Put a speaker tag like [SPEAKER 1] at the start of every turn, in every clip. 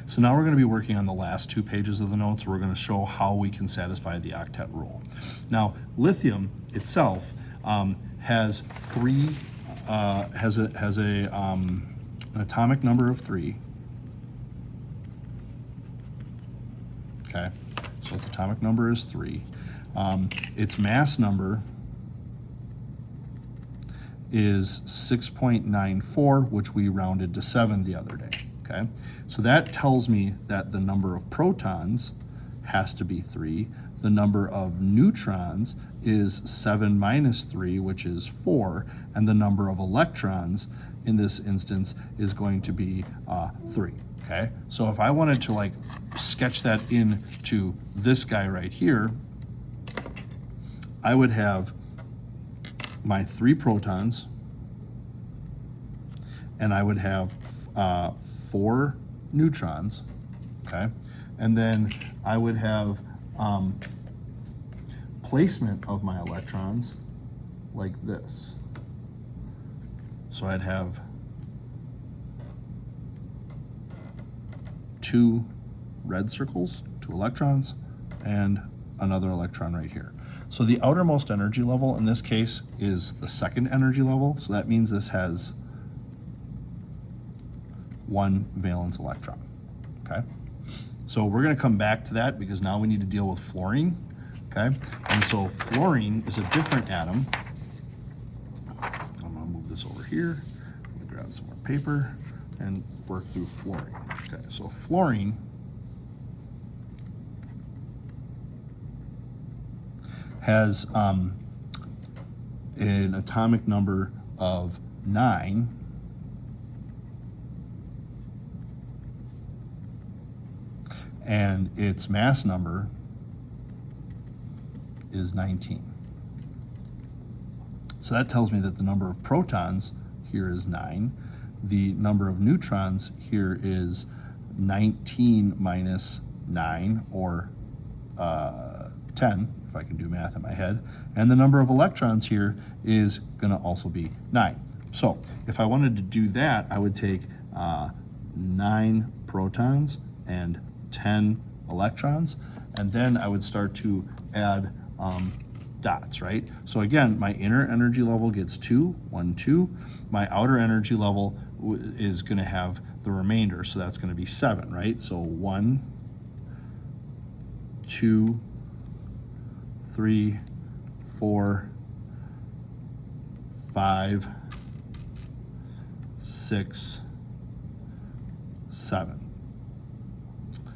[SPEAKER 1] So now we're going to be working on the last 2 pages of the notes. We're going to show how we can satisfy the octet rule. Now, lithium itself has an atomic number of 3. Okay, so its atomic number is 3. Its mass number is 6.94, which we rounded to 7 the other day, okay? So that tells me that the number of protons has to be 3. The number of neutrons is 7 minus 3, which is 4, and the number of electrons in this instance is going to be 3, okay? So if I wanted to like sketch that into this guy right here, I would have my 3 protons, and I would have 4 neutrons, okay? And then I would have placement of my electrons like this. So I'd have 2 red circles, 2 electrons, and another electron right here. So the outermost energy level in this case is the second energy level, so that means this has 1 valence electron, okay? So we're gonna come back to that because now we need to deal with fluorine, okay? And so fluorine is a different atom. I'm gonna move this over here, I'm gonna grab some more paper and work through fluorine. Okay, so fluorine has an atomic number of 9, and its mass number is 19. So that tells me that the number of protons here is 9. The number of neutrons here is 19 minus 9, or 10, if I can do math in my head. And the number of electrons here is gonna also be 9. So if I wanted to do that, I would take 9 protons and 10 electrons, and then I would start to add dots, right? So again, my inner energy level gets 2, 1, 2. My outer energy level is gonna have the remainder, so that's gonna be 7, right? So 1, 2, 3, 4, 5, 6, 7.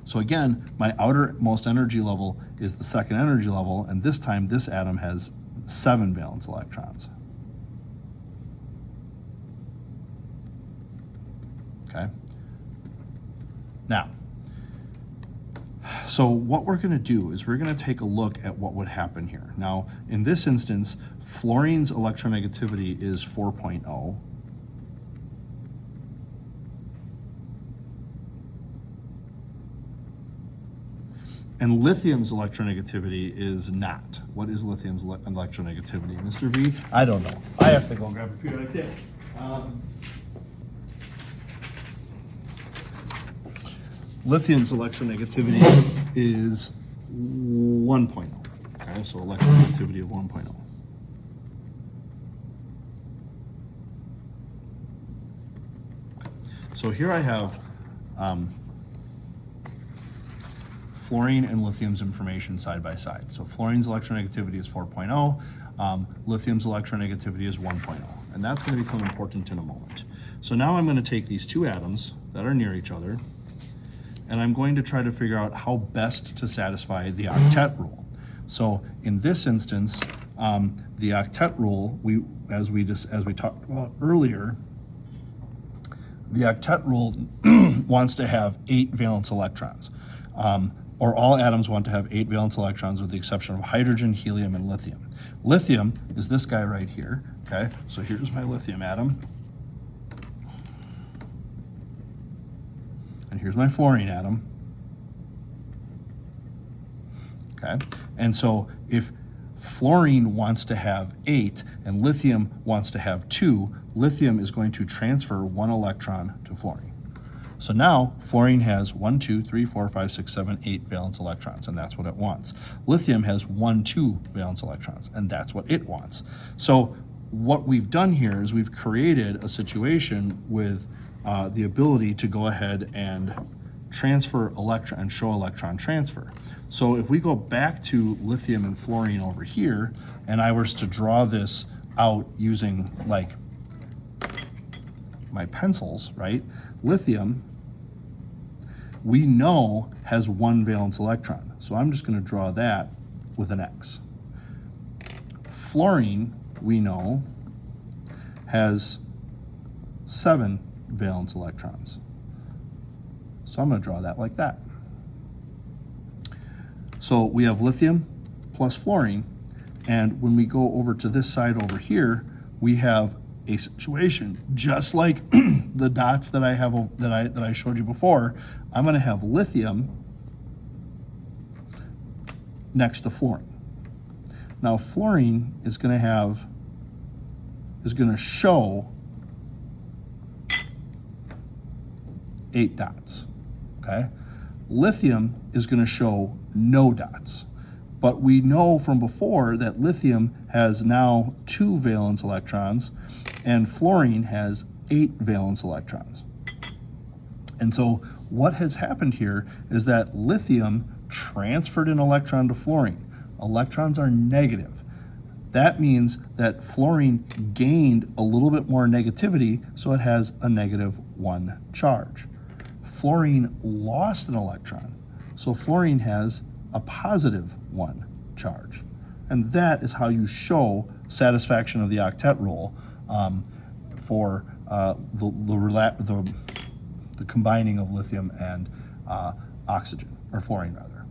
[SPEAKER 1] So again, my outermost energy level is the second energy level, and this time this atom has 7 valence electrons. Okay? Now, so what we're going to do is we're going to take a look at what would happen here. Now, in this instance, fluorine's electronegativity is 4.0. And lithium's electronegativity is not. What is lithium's electronegativity, Mr. V? I don't know. I have to go grab a periodic table. Lithium's electronegativity is 1.0. Okay, so electronegativity of 1.0. So here I have fluorine and lithium's information side by side. So fluorine's electronegativity is 4.0, lithium's electronegativity is 1.0, and that's going to become important in a moment. So now I'm going to take these 2 atoms that are near each other, and I'm going to try to figure out how best to satisfy the octet rule. So in this instance, the octet rule, as we talked about earlier, the octet rule wants to have 8 valence electrons. Or all atoms want to have 8 valence electrons with the exception of hydrogen, helium, and lithium. Lithium is this guy right here, okay? So here's my lithium atom. And here's my fluorine atom. Okay, and so if fluorine wants to have 8 and lithium wants to have 2, lithium is going to transfer 1 electron to fluorine. So now fluorine has 1, 2, 3, 4, 5, 6, 7, 8 valence electrons, and that's what it wants. Lithium has 1, 2 valence electrons, and that's what it wants. So what we've done here is we've created a situation with the ability to go ahead and transfer electron and show electron transfer. So if we go back to lithium and fluorine over here, and I was to draw this out using like my pencils, right? Lithium, we know has 1 valence electron. So I'm just going to draw that with an X. Fluorine, we know, has 7 valence electrons. So I'm going to draw that like that. So we have lithium plus fluorine, and when we go over to this side over here, we have a situation just like the dots that I have that I showed you before. I'm going to have lithium next to fluorine. Now fluorine is going to show 8 dots. Okay? Lithium is going to show no dots. But we know from before that lithium has now 2 valence electrons and fluorine has 8 valence electrons. And so what has happened here is that lithium transferred an electron to fluorine. Electrons are negative. That means that fluorine gained a little bit more negativity, so it has a -1 charge. Fluorine lost an electron, so fluorine has a +1 charge. And that is how you show satisfaction of the octet rule for the combining of lithium and oxygen, or fluorine rather.